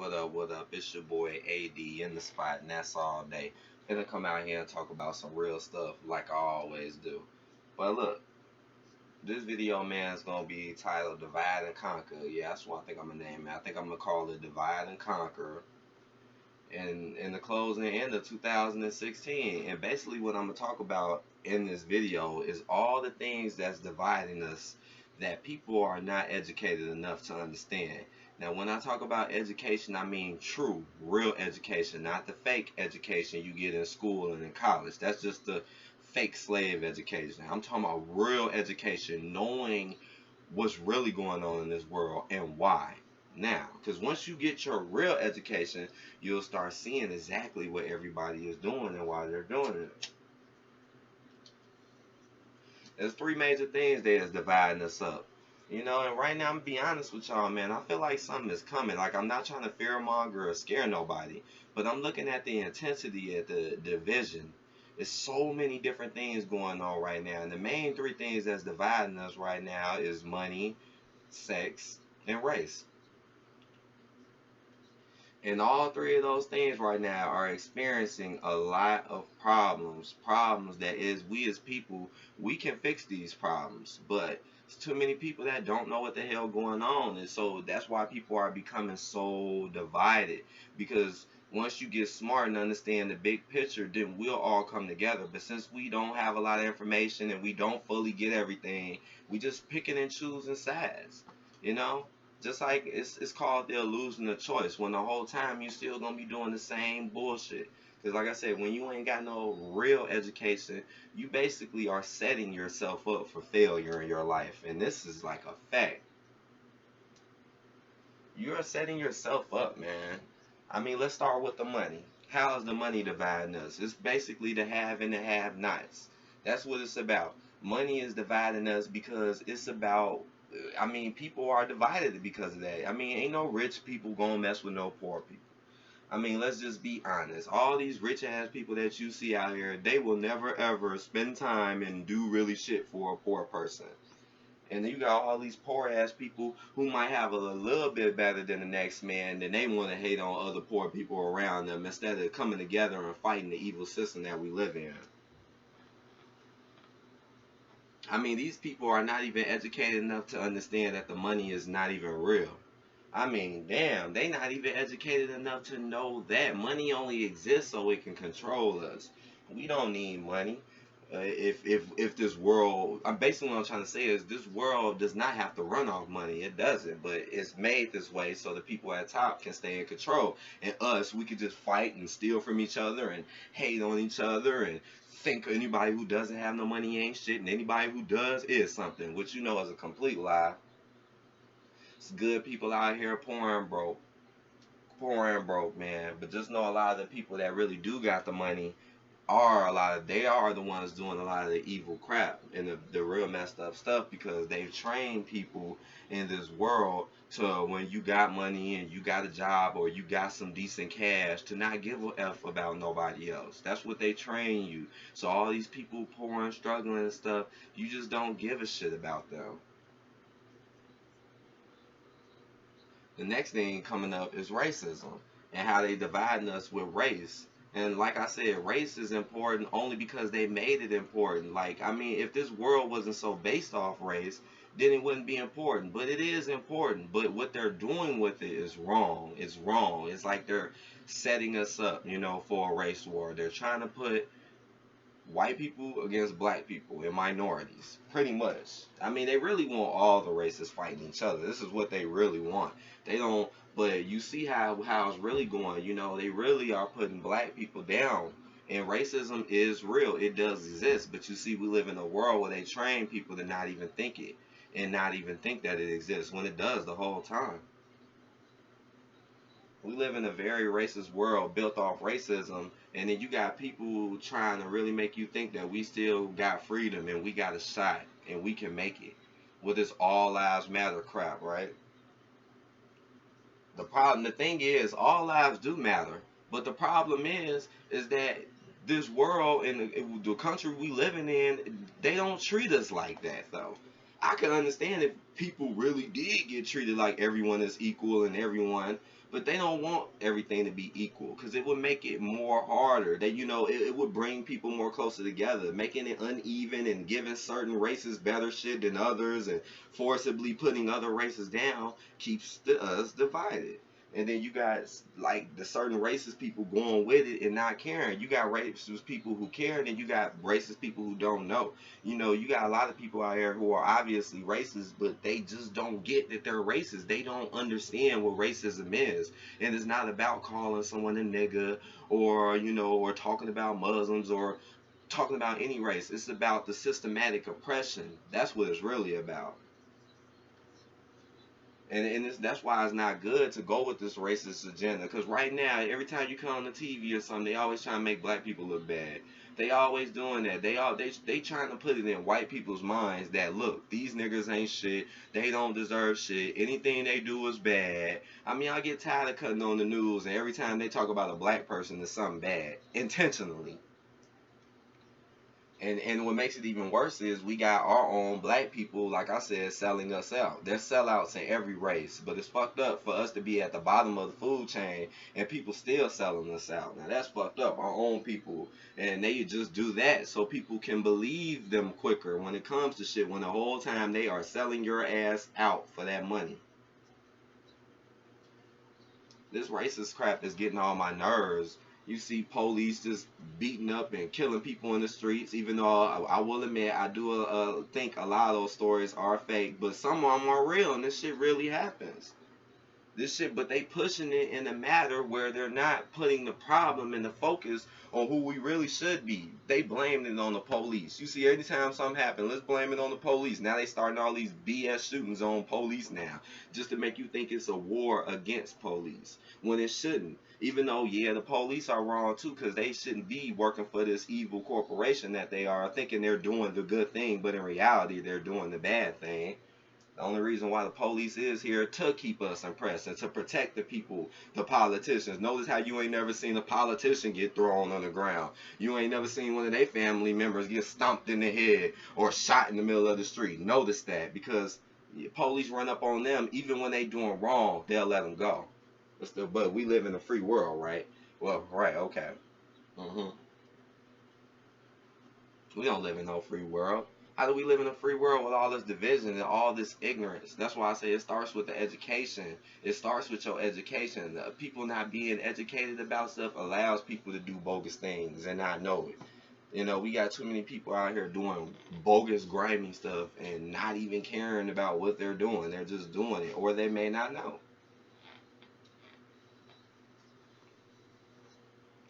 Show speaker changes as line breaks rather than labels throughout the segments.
What up, what up? It's your boy AD in the spot, and that's all day. Gonna come out here and talk about some real stuff like I always do. But look, this video, man, is gonna be titled Divide and Conquer. Yeah, that's what I think I'm gonna name it. I think I'm gonna call it Divide and Conquer in the closing end of 2016. And basically what I'm gonna talk about in this video is all the things that's dividing us that people are not educated enough to understand. Now when I talk about education, I mean true, real education, not the fake education you get in school and in college. That's just the fake slave education. I'm talking about real education, knowing what's really going on in this world and why. Now, because once you get your real education, you'll start seeing exactly what everybody is doing and why they're doing it. There's three major things that is dividing us up. And right now, I'm gonna be honest with y'all, man. I feel like something is coming. Like, I'm not trying to fearmonger or scare nobody, but I'm looking at the intensity at the division. There's so many different things going on right now, and the main three things that's dividing us right now is money, sex, and race. And all three of those things right now are experiencing a lot of problems that is, we as people, we can fix these problems, but it's too many people that don't know what the hell going on. And so that's why people are becoming so divided, because once you get smart and understand the big picture, then we'll all come together. But since we don't have a lot of information and we don't fully get everything, we just picking and choosing sides, you know. Just like it's called the illusion of choice, when the whole time you still gonna be doing the same bullshit. Because like I said, when you ain't got no real education, you basically are setting yourself up for failure in your life. And this is like a fact. You're setting yourself up, man. I mean, let's start with the money. How is the money dividing us? It's basically the have and the have-nots. That's what it's about. Money is dividing us because it's about, I mean, people are divided because of that. I mean, ain't no rich people gonna mess with no poor people. I mean, let's just be honest. All these rich ass people that you see out here, they will never ever spend time and do really shit for a poor person. And then you got all these poor ass people who might have a little bit better than the next man, then they want to hate on other poor people around them instead of coming together and fighting the evil system that we live in. I mean, these people are not even educated enough to understand that the money is not even real. I mean, damn, they not even educated enough to know that money only exists so it can control us. We don't need money. If this world, I'm basically what I'm trying to say is this world does not have to run off money. It doesn't, but it's made this way so the people at top can stay in control. And us, we could just fight and steal from each other and hate on each other and think anybody who doesn't have no money ain't shit, and anybody who does is something, which you know is a complete lie. It's good people out here pouring broke, man. But just know a lot of the people that really do got the money they are the ones doing a lot of the evil crap and the real messed up stuff, because they've trained people in this world to, when you got money and you got a job or you got some decent cash, to not give a F about nobody else. That's what they train you. So all these people pouring, struggling and stuff, you just don't give a shit about them. The next thing coming up is racism and how they dividing us with race. And like I said, race is important only because they made it important. Like, I mean, if this world wasn't so based off race, then it wouldn't be important. But it is important. But what they're doing with it is wrong. It's wrong. It's like they're setting us up, for a race war. They're trying to put white people against black people and minorities, pretty much. I mean, they really want all the races fighting each other. This is what they really want. They don't, but you see how it's really going. They really are putting black people down. And racism is real. It does exist. But you see, we live in a world where they train people to not even think it and not even think that it exists when it does the whole time. We live in a very racist world built off racism, and then you got people trying to really make you think that we still got freedom and we got a shot and we can make it with this all lives matter crap, right? The thing is, all lives do matter, but the problem is that this world and the country we living in, they don't treat us like that though. I can understand if people really did get treated like everyone is equal and everyone, But they don't want everything to be equal because it would make it more harder. That it would bring people more closer together, making it uneven and giving certain races better shit than others, and forcibly putting other races down keeps us divided. And then you got like the certain racist people going with it and not caring. You got racist people who care, and then you got racist people who don't know. You got a lot of people out here who are obviously racist, but they just don't get that they're racist. They don't understand what racism is. And it's not about calling someone a nigga, or talking about Muslims, or talking about any race. It's about the systematic oppression. That's what it's really about. And that's why it's not good to go with this racist agenda. Because right now, every time you come on the TV or something, they always trying to make black people look bad. They always doing that. They trying to put it in white people's minds that, look, these niggas ain't shit. They don't deserve shit. Anything they do is bad. I mean, I get tired of cutting on the news, and every time they talk about a black person, it's something bad intentionally. And what makes it even worse is we got our own black people, like I said, selling us out. There's sellouts in every race, but it's fucked up for us to be at the bottom of the food chain and people still selling us out. Now that's fucked up. Our own people, and they just do that so people can believe them quicker when it comes to shit. When the whole time they are selling your ass out for that money. This racist crap is getting on my nerves. You see police just beating up and killing people in the streets, even though I will admit I do think a lot of those stories are fake, but some of them are real and this shit really happens. This shit, but they pushing it in a matter where they're not putting the problem and the focus on who we really should be. They blamed it on the police. You see, anytime something happens, let's blame it on the police. Now they starting all these BS shootings on police now, just to make you think it's a war against police, when it shouldn't. Even though, yeah, the police are wrong too, because they shouldn't be working for this evil corporation that they are, thinking they're doing the good thing, but in reality, they're doing the bad thing. The only reason why the police is here to keep us impressed and to protect the people, the politicians. Notice how you ain't never seen a politician get thrown on the ground. You ain't never seen one of their family members get stomped in the head or shot in the middle of the street. Notice that, because the police run up on them even when they doing wrong, they'll let them go. But we live in a free world, right? Well, right, okay. hmm We don't live in no free world. How do we live in a free world with all this division and all this ignorance? That's why I say it starts with the education. It starts with your education. People not being educated about stuff allows people to do bogus things and not know it. We got too many people out here doing bogus, grimy stuff and not even caring about what they're doing. They're just doing it, or they may not know.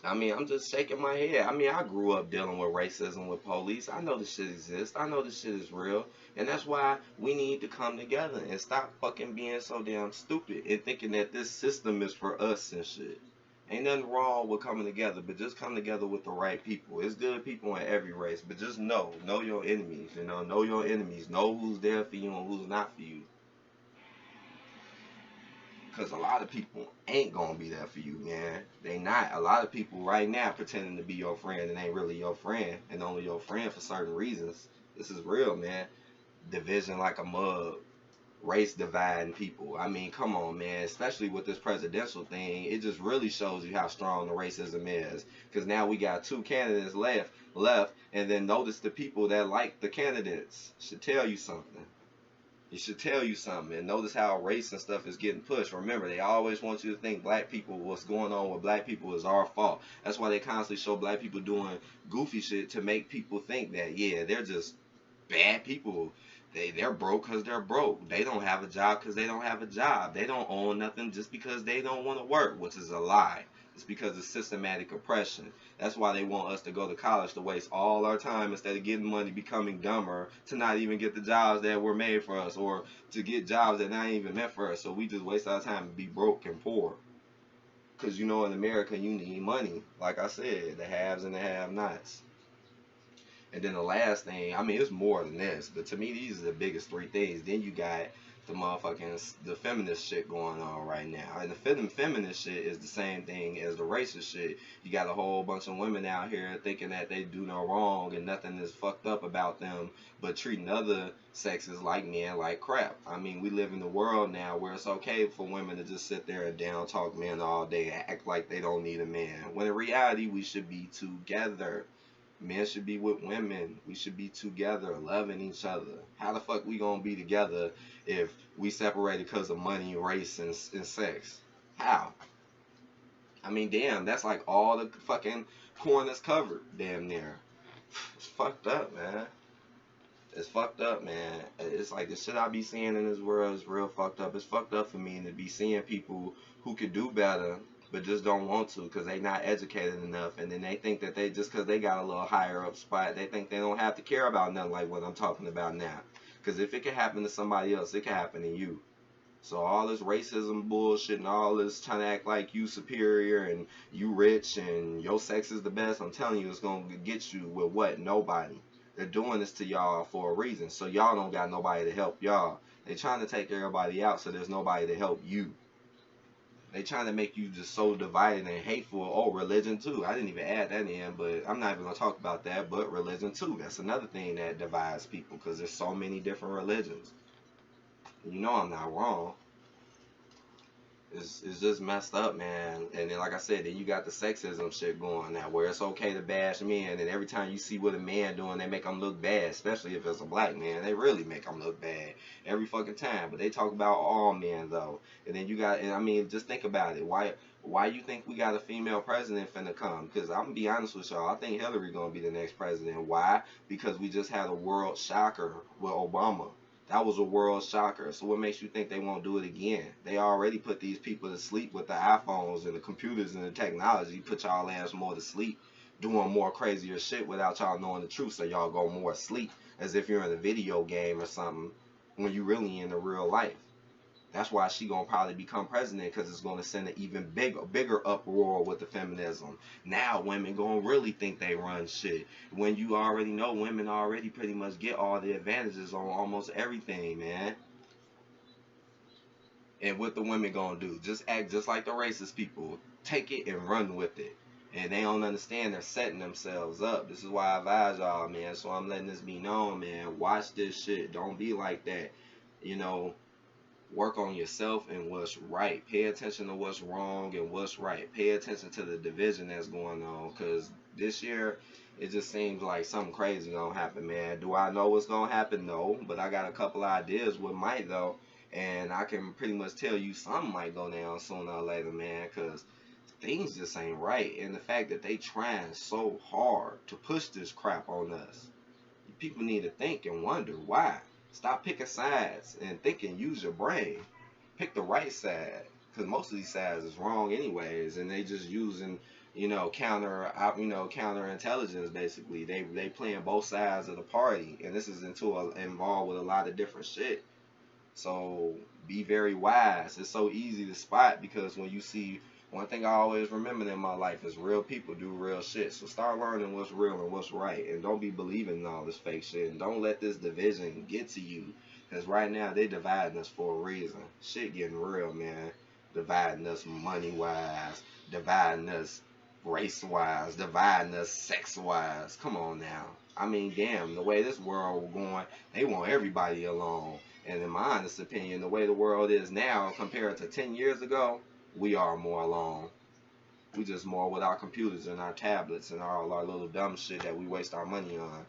I mean, I'm just shaking my head. I mean, I grew up dealing with racism with police. I know this shit exists. I know this shit is real. And that's why we need to come together and stop fucking being so damn stupid and thinking that this system is for us and shit. Ain't nothing wrong with coming together, but just come together with the right people. It's good people in every race, but just know your enemies. Know your enemies. Know who's there for you and who's not for you. Because a lot of people ain't gonna be there for you, man. They not. A lot of people right now pretending to be your friend and ain't really your friend, and only your friend for certain reasons. This is real, man. Division like a mug, race dividing people. I mean, come on, man. Especially with this presidential thing, it just really shows you how strong the racism is. Because now we got two candidates left, and then notice the people that like the candidates should tell you something. It should tell you something. And notice how race and stuff is getting pushed. Remember, they always want you to think black people, what's going on with black people is our fault. That's why they constantly show black people doing goofy shit to make people think that, yeah, they're just bad people. They're broke because they're broke. They don't have a job because they don't have a job. They don't own nothing just because they don't want to work, which is a lie. It's because of systematic oppression. That's why they want us to go to college to waste all our time instead of getting money, becoming dumber, to not even get the jobs that were made for us, or to get jobs that not even meant for us. So we just waste our time and be broke and poor. Because in America, you need money. Like I said, the haves and the have-nots. And then the last thing, I mean, it's more than this, but to me, these are the biggest three things. Then you got the feminist shit going on right now. And the feminist shit is the same thing as the racist shit. You got a whole bunch of women out here thinking that they do no wrong and nothing is fucked up about them, but treating other sexes like men like crap. I mean, we live in the world now where it's okay for women to just sit there and down talk men all day and act like they don't need a man. When in reality, we should be together. Men should be with women. We should be together, loving each other. How the fuck we gonna be together if we separated because of money, race, and sex? How? I mean, damn, that's like all the fucking corners covered, damn near. It's fucked up, man. It's fucked up, man. It's like the shit I be seeing in this world is real fucked up. It's fucked up for me to be seeing people who could do better but just don't want to because they not educated enough, and then they think that they just because they got a little higher up spot, they think they don't have to care about nothing like what I'm talking about now. Because if it can happen to somebody else, it can happen to you. So all this racism bullshit and all this trying to act like you superior and you rich and your sex is the best, I'm telling you, it's going to get you with what? Nobody. They're doing this to y'all for a reason. So y'all don't got nobody to help y'all. They're trying to take everybody out so there's nobody to help you. They trying to make you just so divided and hateful. Oh, religion too. I didn't even add that in, but I'm not even going to talk about that. But religion too. That's another thing that divides people because there's so many different religions. You know I'm not wrong. It's just messed up, man. And then, like I said, then you got the sexism shit going now, where it's okay to bash men, and every time you see what a man doing, they make them look bad, especially if it's a black man. They really make them look bad every fucking time. But they talk about all men though, and then you got, and I mean, just think about it. Why you think we got a female president finna come? Because I'm gonna be honest with y'all, I think Hillary gonna be the next president. Why? Because we just had a world shocker with Obama. That was a world shocker. So what makes you think they won't do it again? They already put these people to sleep with the iPhones and the computers and the technology. Put y'all ass more to sleep, doing more crazier shit without y'all knowing the truth. So y'all go more asleep as if you're in a video game or something when you really in the real life. That's why she gonna probably become president, because it's gonna send an even bigger uproar with the feminism. Now women gonna really think they run shit. When you already know women already pretty much get all the advantages on almost everything, man. And what the women gonna do? Just act just like the racist people. Take it and run with it. And they don't understand they're setting themselves up. This is why I advise y'all, man. So I'm letting this be known, man. Watch this shit. Don't be like that. You know, work on yourself and what's right. Pay attention to what's wrong and what's right. Pay attention to the division that's going on, because this year it just seems like something crazy gonna happen, man. Do I know what's gonna happen? No, but I got a couple ideas what might though, and I can pretty much tell you something might go down sooner or later, man, because things just ain't right. And the fact that they trying so hard to push this crap on us, people need to think and wonder why. Stop picking sides and think and use your brain. Pick the right side, because most of these sides is wrong anyways, and they just using, counter intelligence basically. They playing both sides of the party, and this is involved with a lot of different shit. So be very wise. It's so easy to spot, because when you see, one thing I always remember in my life is real people do real shit. So start learning what's real and what's right, and don't be believing in all this fake shit, and don't let this division get to you, because right now they dividing us for a reason. Shit getting real, man. Dividing us money wise, dividing us race wise, dividing us sex wise. Come on now. I mean, damn, the way this world going, they want everybody alone. And in my honest opinion, the way the world is now compared to 10 years ago, we are more alone. We just more with our computers and our tablets and all our little dumb shit that we waste our money on,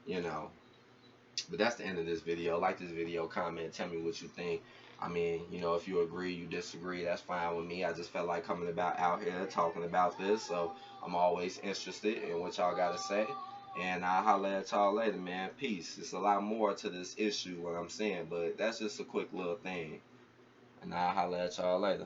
you know. But that's the end of this video. Like this video, comment, tell me what you think. I mean, if you agree, you disagree, that's fine with me. I just felt like coming out here talking about this, so I'm always interested in what y'all gotta say. And I'll holler at y'all later, man. Peace. It's a lot more to this issue, what I'm saying, but that's just a quick little thing. And I'll holler at y'all later.